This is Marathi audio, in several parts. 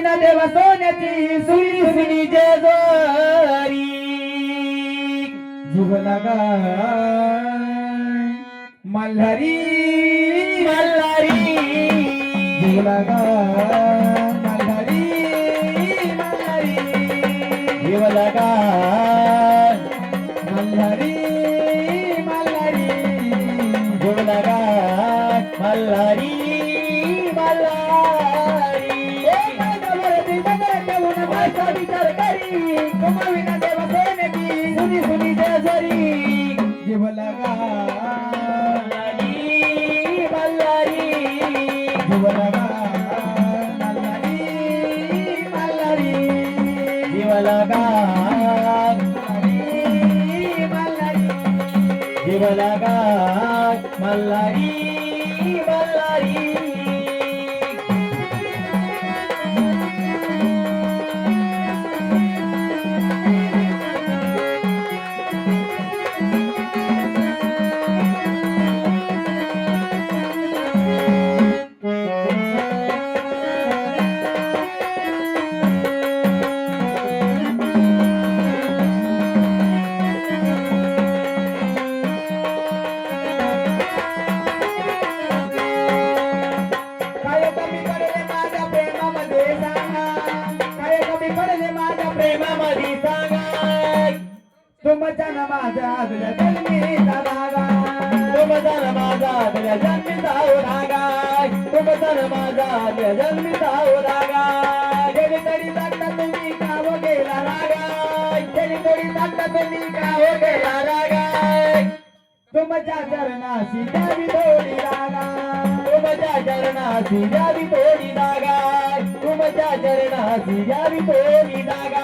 विना देवा सोन्याची सुनी सुनी जेजुरी जीव लागा मल्हारी मल्हारी जीव लागा मल्हारी मल्हारी जीव लागा मल्हारी मल्हारी जीव लागा मल्हारी मल्हारी माझा विचार करी कमाविना देवा सोन्याची सुनी सुनी जेजुरी जीव लागा मल्हारी जीव लागा मल्हारी मल्हारी जीव लागा मल्हारी जीव लागा मल्हारी मल्हारी प्रेमामध्ये सांगा तुमच्या माझ्या आदल्या जन्मीचा धागा तुमचा माझा आदल्या जन्मीचा धागा तुमचा माझा आदल्या जन्मीचा धागा गेली तरी लागता तुम्ही गाव गेला रागा गेली तरी लागता तुम्ही गाव गेला रागा तुमच्या चरणाशी द्यावी थोडी रागा तुमच्या चरणाशी द्यावी थोडी रागा तुमच्या चरणाशी द्यावी थोडी रागा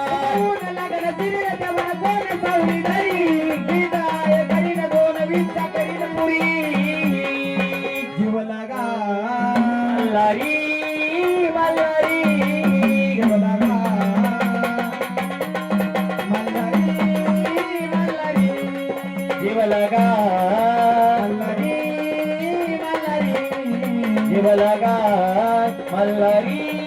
लागण दिली तेव्हा कोण सावली धरी विदाय करीन दोन विचा करीन पुरी जीव लागा मल्हारी मल्हारी जीव लागा मल्हारी मल्हारी जीव लागा मल्हारी मल्हारी जीव लागा मल्हारी